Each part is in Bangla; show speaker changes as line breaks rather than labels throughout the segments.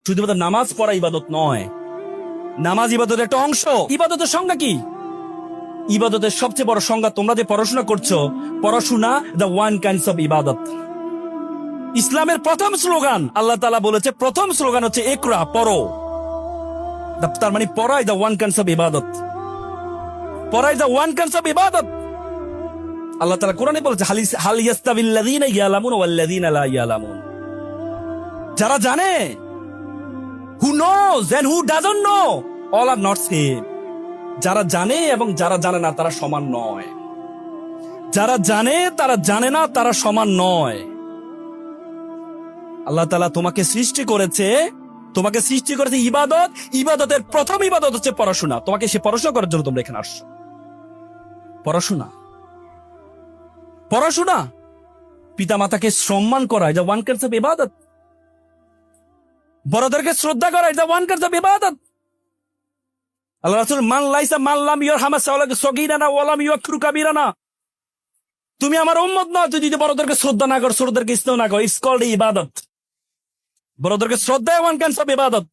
শুধুমাত্র নামাজ পড়া ইবাদত নয়, নামাজ ইবাদতের একটা অংশ। ইবাদতের সংজ্ঞা কি? ইবাদতের সবচেয়ে বড় সংজ্ঞা, তোমরা যে পড়াশোনা করছো, পড়াশোনা দ্য ওয়ান কাইন্ডস অফ ইবাদত। ইসলামের প্রথম স্লোগান, আল্লাহ তাআলা বলেছে প্রথম স্লোগান হচ্ছে ইকরা, পড়ো। তার মানে পড়াই দ্য ওয়ান কাইন্ডস অফ ইবাদত, পড়াই দ্য ওয়ান কাইন্ডস অফ ইবাদত। আল্লাহ তাআলা কোরআনে বলেছে হাল ইয়াস্তাবিল্লাযীনা ইয়ালামুন ওয়াল্লাযীনা লা ইয়ালামুন। যারা জানে, who knows and who doesn't know, all are not same. যারা জানে এবং যারা জানে না তারা সমান নয়। যারা জানে তারা জানে না তারা সমান নয়। আল্লাহ তাআলা তোমাকে সৃষ্টি করেছে ইবাদত। ইবাদতের প্রথম ইবাদত হচ্ছে পড়াশোনা। তোমাকে সে পড়াশোনা করার জন্য তোমরা এখানে আসছো। পড়াশোনা পিতা মাতাকে সম্মান করা, এটা ওয়ান কাইন্ডস অফ ইবাদত। বড়দেরকে শ্রদ্ধা করা, এটা ওয়ান কাইন্ডস অফ ইবাদত। আল্লাহ রাসূল মান লাম ইয়ারহামা সগীরানা ওয়া লাম ইউকরু কাবীরানা। তুমি আমার উম্মত নও তুই যদি বড়দেরকে শ্রদ্ধা না কর, ছোটদেরকে স্নেহ না কর। ইটস কল্ড ইবাদত। বড়দেরকে শ্রদ্ধা ওয়ান কাইন্ডস অফ ইবাদত।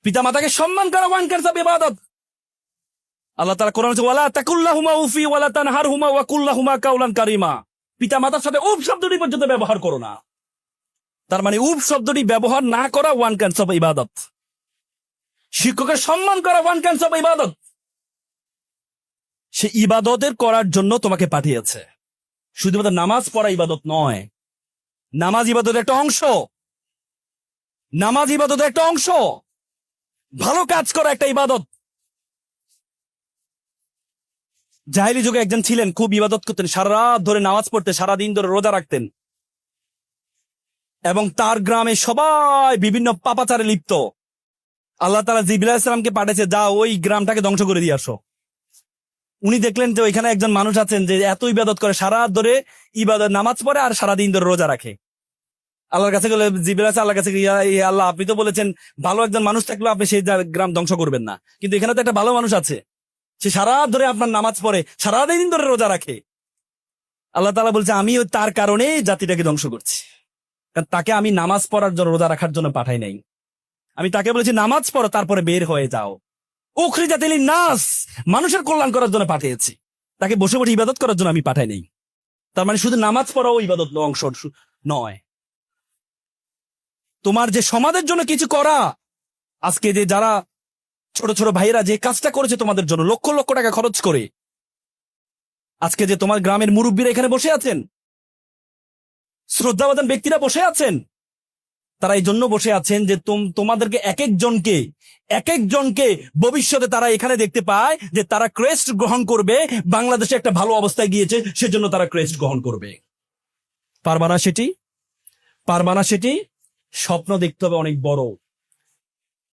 পিতা মাতাকে সম্মান করা ওয়ান কাইন্ডস অফ ইবাদত। আল্লাহ তাআলা কোরআনে বলেছে ওয়ালা তাকুল্লাহুমা উফি ওয়ালা তানহারহুমা ওয়া কুল্লাহুমা কাওলান কারীমা। পিতা মাতার সাথে উফ শব্দটি পর্যন্ত ব্যবহার করো না। তার মানে উফ শব্দটি ব্যবহার না করা ওয়ান কাইন্ডস অফ ইবাদত। শিক্ষকের সম্মান করা ওয়ান কাইন্ডস অফ ইবাদত। সে ইবাদতের করার জন্য তোমাকে পাঠিয়েছে। শুধুমাত্র নামাজ পড়া ইবাদত নয়, নামাজ ইবাদতের একটা অংশ। নামাজ ইবাদতের একটা অংশ, ভালো কাজ করা একটা ইবাদত। জাহেলি যুগে একজন ছিলেন, খুব ইবাদত করতেন, সারা রাত ধরে নামাজ পড়তে, সারাদিন ধরে রোজা রাখতেন, এবং তার গ্রামে সবাই বিভিন্ন পাপাচারে লিপ্ত। আল্লাহ তাআলা জিবরাইল আলাইহিস সালামকে পাঠিয়েছে, যা ওই গ্রামটাকে ধ্বংস করে দিয়ে আসো। উনি দেখলেন যে ওইখানে একজন মানুষ আছেন যে এত ইবাদত করে, সারা রাত ধরে ইবাদত নামাজ পড়ে আর সারাদিন ধরে রোজা রাখে। আল্লাহর কাছে গেলে জিবরাইল আল্লাহর কাছে, ইয়া আল্লাহ, আপনি তো বলেছেন ভালো একজন মানুষ থাকলেও আপনি সেই গ্রাম ধ্বংস করবেন না, কিন্তু এখানে তো একটা ভালো মানুষ আছে, সে সারা রাত ধরে আপনার নামাজ পড়ে, সারাদিন ধরে রোজা রাখে। আল্লাহ তাআলা বলছে আমি তার কারণে জাতিটাকে ধ্বংস করছি, কারণ তাকে আমি নামাজ পড়ার জন্য, রোজা রাখার জন্য পাঠাই নাই। আমি তাকে বলেছি নামাজ পড়ো, তারপরে বের হয়ে যাও। উখরিজাত লিন-নাস, মানুষের কল্যাণ করার জন্য পাঠিয়েছি, তাকে বসে বসে ইবাদত করার জন্য আমি পাঠাই নাই। তার মানে শুধু নামাজ পড়াও ইবাদত অংশ নয়। তোমার যে সমাজের জন্য কিছু করা, আজকে যে যারা ছোট ছোট ভাইয়েরা যে কাজটা করেছে তোমাদের জন্য, লক্ষ লক্ষ টাকা খরচ করে, আজকে যে তোমার গ্রামের মুরব্বীরা এখানে বসে আছেন, শ্রদ্ধাবান ব্যক্তিরা বসে আছেন, তারা এই জন্য বসে আছেন যে তোমাদেরকে এক একজনকে ভবিষ্যতে তারা এখানে দেখতে পায় যে তারা ক্রেস্ট গ্রহণ করবে, বাংলাদেশে একটা ভালো অবস্থায় গিয়েছে, সেজন্য তারা ক্রেস্ট গ্রহণ করবে। পারবা না সেটি? স্বপ্ন দেখতে হবে অনেক বড়।